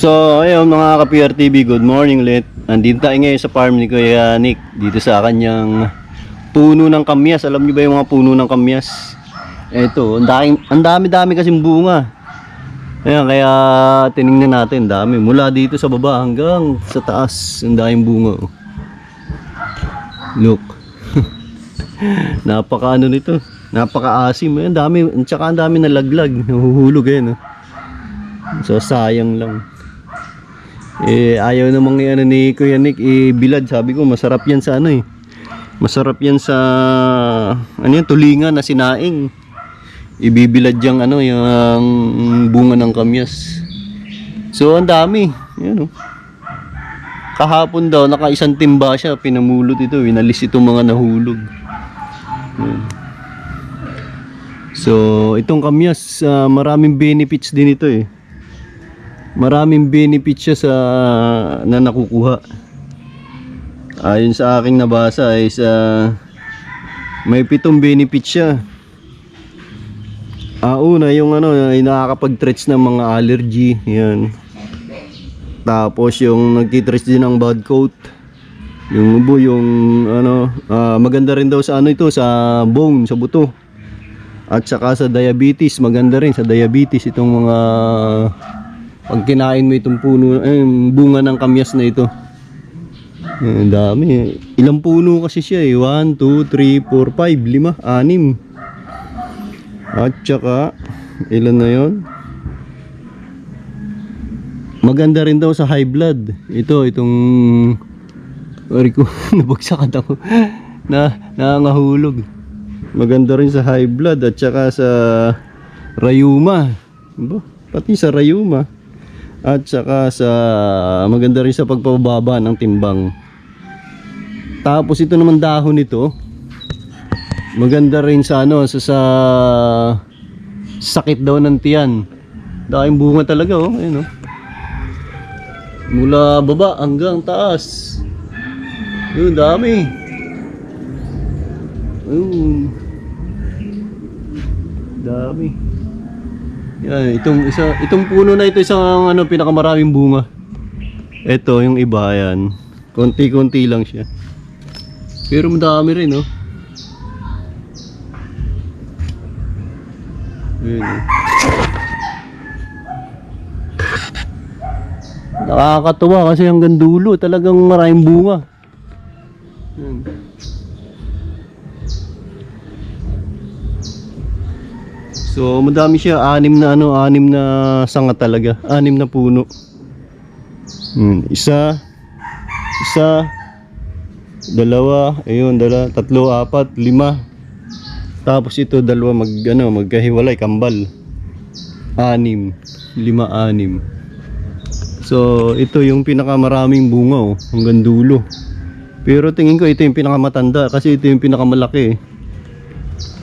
So, ayun mga ka-PRTV, good morning ulit. Andito tayo ngayon sa farm ni Kuya Nick. Dito sa kanyang puno ng kamyas. Alam niyo ba yung mga puno ng kamyas? Eto, ang dami-dami kasing bunga. Ayan, kaya tinignan natin, dami. Mula dito sa baba hanggang sa taas, ang daming bunga. Look. Napaka-ano nito. Napaka-asim. Ang dami, tsaka ang dami nalaglag. Nahuhulog eh, no? So, sayang lang. Ayaw namang ano ni Kuya Nick bilad. Sabi ko masarap yan sa ano eh. Masarap yan sa ano yan, tulingan na sinaing. Ibibilad yung ano, yung bunga ng kamyas. So ang dami, yan oh. Kahapon daw naka-isang timba siya, pinamulot ito, inalis itong mga nahulog. Yan. So itong kamyas, maraming benefits din ito eh. Maraming benefits siya sa na nakukuha. Ayon sa aking nabasa ay may 7 benefits siya. Una yung ano ay nakakapag-treats ng mga allergy, yan. Tapos yung nagti-treats din ng bad coat. Yung ubo, yung ano, maganda rin daw sa ano ito, sa bone, sa buto. At saka sa diabetes, maganda rin sa diabetes itong mga pag kinain mo itong puno, bunga ng kamyas na ito. Ang dami. Ilang puno kasi siya eh. 1, 2, 3, 4, 5, 5, 6. At saka, ilan na yon? Maganda rin daw sa high blood. Itong wari ko, nabagsakan ako. Nangahulog. Maganda rin sa high blood at saka sa rayuma. Pati sa rayuma. At saka sa maganda rin sa pagpababa ng timbang. Tapos ito naman dahon nito. Maganda rin sa ano, sa sakit daw ng tiyan. Daming bunga talaga oh, ayun oh. Mula baba hanggang taas. Yun, dami. Ayun. Dami. Yan, itong puno na ito isang ano, pinakamaraming bunga. Ito yung iba yan. Konti-konti lang siya. Pero madami rin, oh. Ayun, oh. Nakakatuwa kasi hanggang dulo talagang maraming bunga. Yan. So madami siya, 6 na sanga talaga, 6 na puno. Isa, 2, ayun, 3, 4, 5. Tapos ito dalawa magkahiwalay, kambal. 6, 5, 6. So ito yung pinakamaraming bunga oh, hanggang dulo. Pero tingin ko ito yung pinakamatanda kasi ito yung pinakamalaki.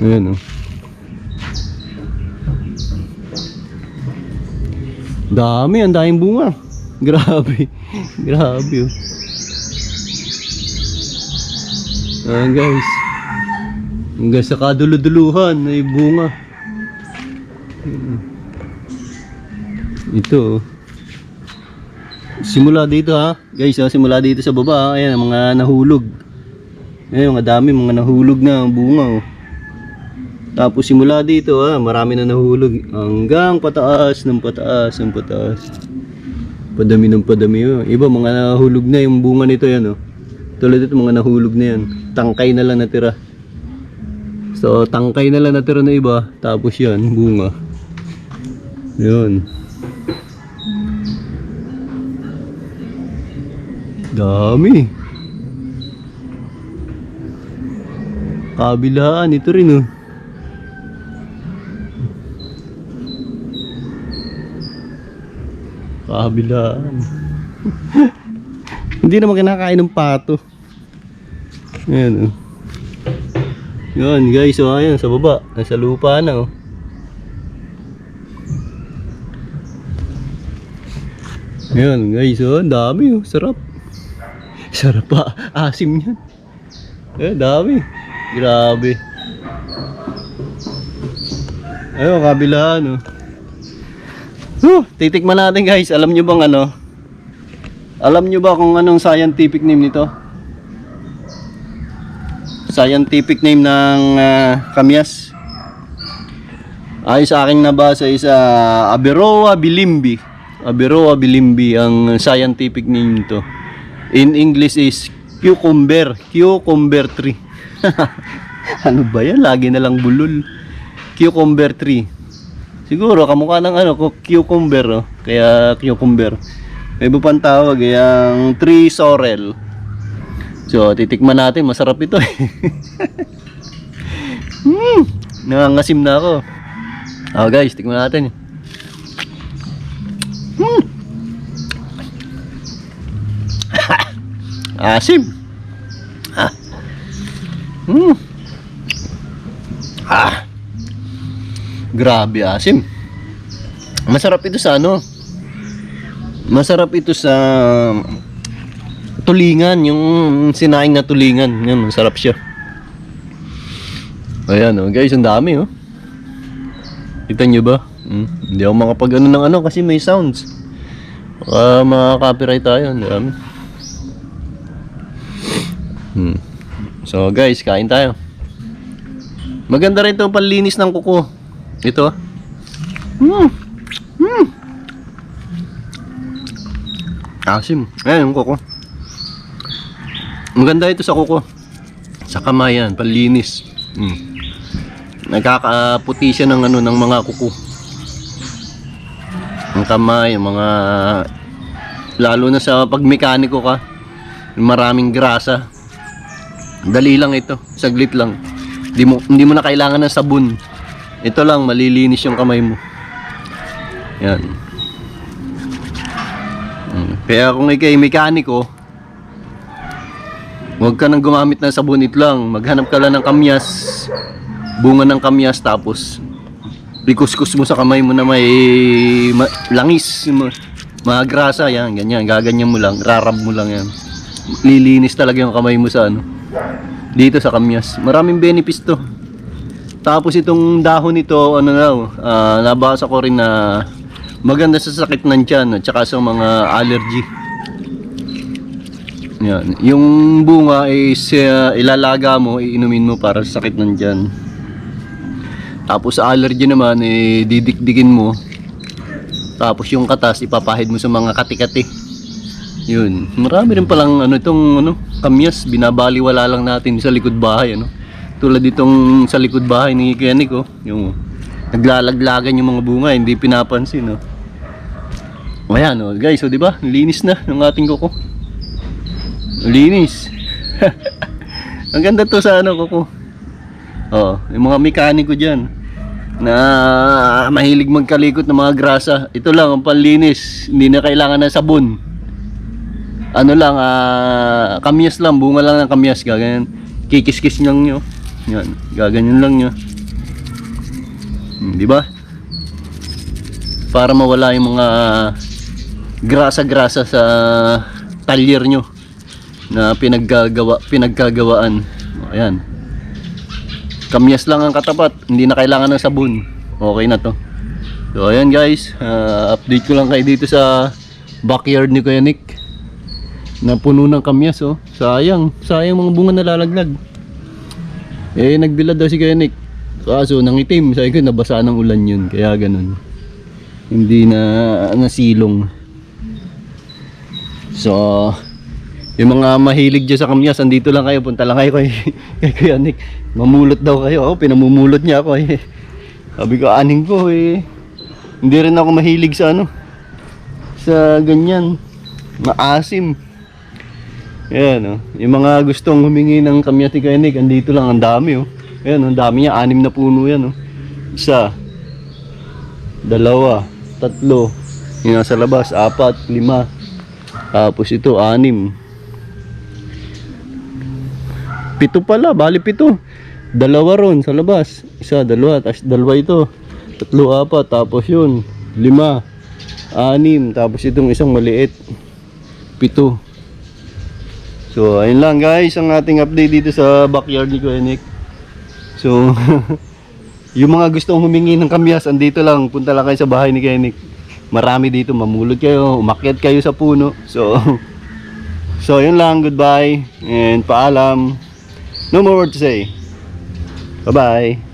Ayan oh. Dami, ang daming bunga. Grabe. Grabe oh. Ayan guys. Hanggang sa kaduluduluhan ay bunga. Ito oh. Simula dito ha. Guys, simula dito sa baba. Ayan, mga nahulog. Ayan, mga dami, mga nahulog na bunga oh. Tapos simula dito marami na nahulog hanggang pataas ng pataas ng pataas. Padami ng padami oh. Iba mga nahulog na yung bunga nito yan oh. Tulad ito mga nahulog na yan. Tangkay na lang natira. So tangkay na lang natira na iba. Tapos yan, bunga. Yun. Dami. Kabilaan ito rin oh. Kabilaan. Hindi naman kinakain ng pato. Ayan oh. Yun guys, so ayan sa baba, nasa lupa na oh. Ayan guys, oh, dami oh, sarap. Sarap pa, asim yan. Dami. Grabe. Ayun, kabilaan oh. Titikman natin guys. Alam nyo bang ano? Alam nyo ba kung anong scientific name nito? Scientific name ng kamyas. Ay sa aking nabasa is Aberoa bilimbi. Aberoa bilimbi ang scientific name nito. In English is cucumber tree. Ano ba yan? Lagi na lang bulol. Cucumber tree. Siguro kamukha ng ano, cucumber, oh. Kaya cucumber. May iba pang tawag, yung tree sorrel. So, titikman natin. Masarap ito eh. Nangangasim na ako. Oh guys, tikman natin. Asim. Grabe asim. Masarap ito sa ano? Masarap ito sa tulingan, yung sinaing na tulingan. Yan, masarap siya. Ayan oh, guys, ang dami oh. Kita nyo ba? Hindi ako makapag ano ng ano kasi may sounds. Maka-copyright tayo, ang dami. So guys, kain tayo. Maganda rin itong panlinis ng kuko. Ito. Asim. Ayan yung kuko. Maganda ito sa kuko. Sa kamay yan, panlinis. Nagkakaputi siya ng ano ng mga kuko. Ang kamay, yung mga lalo na sa pag mekaniko ka, maraming grasa. Dali lang ito, saglit lang. Hindi mo na kailangan ng sabon. Ito lang, malilinis yung kamay mo. Yan. Kaya kung ikay mekaniko, huwag ka nang gumamit ng sabon, ito lang. Maghanap ka lang ng kamyas, bunga ng kamyas, tapos ikuskus mo sa kamay mo na may langis, mga grasa, yan, ganyan, gaganyan mo lang, rarab mo lang yan. Lilinis talaga yung kamay mo sa ano, dito sa kamyas. Maraming benefits to. Tapos itong dahon nito, ano na, nabasa ko rin na maganda sa sakit ng tiyan at saka sa mga allergy. Yan. Yung bunga is ilalaga mo, iinumin mo para sa sakit ng tiyan. Tapos sa allergy naman, didikdikin mo. Tapos yung katas, ipapahid mo sa mga kati-kati. Yun. Marami rin palang ano, itong ano, kamyas, binabaliwala lang natin sa likod bahay. Ano? Tulad itong sa likod bahay ni Kenik, oh, yung naglalaglagan yung mga bunga, hindi pinapansin. Oh. Ayan, oh, guys, oh, di ba? Linis na ng ating kuko. Linis. Ang ganda to sa ano, kuko. Oh, yung mga mekaniko diyan na mahilig magkalikot ng mga grasa, ito lang ang panlinis, hindi na kailangan ng sabon. Ano lang, kamyas lang, bunga lang ng kamyas, gaganyan. Kikis-kis lang nyo. Yan, gaganyan lang nyo. Di ba? Para mawala yung mga grasa-grasa sa talyer nyo na pinagkagawaan. Ayan. Kamyas lang ang katapat, hindi na kailangan ng sabon. Okay na to. So ayan guys, update ko lang kayo dito sa backyard ni Kuya Nick na puno ng kamyas. Oh. Sayang mga bunga nalalaglag. Nagbilad daw si Kuya Nick, kaso nangitim. Sabi ko nabasa ng ulan yun, kaya ganun, hindi na nasilong. So yung mga mahilig dyan sa kamyas, andito lang kayo, punta lang kayo kay Kuya Nick. Mamulot daw kayo. Oh, pinamumulot niya ako eh. Sabi ko, aning ko eh. Hindi rin ako mahilig sa ano, sa ganyan, maasim. Ayan oh. Yung mga gustong humingi ng kamyas ni Kuya Nick, andito lang, ang dami oh. Ayan, ang dami niya, 6 na puno yan oh. 1, 2, 3, yung nasa labas, 4, 5. Tapos ito, 6. 7 pala, bali 7. 2 ron sa labas. 1, 2, tapos 2 ito. 3, 4, tapos yun 5, 6, tapos itong isang maliit 7. So ayun lang guys ang ating update dito sa backyard ni Kuya Nick. So yung mga gustong humingi ng kamyas, andito lang, punta lang kayo sa bahay ni Kuya Nick. marami dito, mamulot kayo, umakyat kayo sa puno. So, so yun lang, goodbye and paalam. No more word to say. Bye-bye.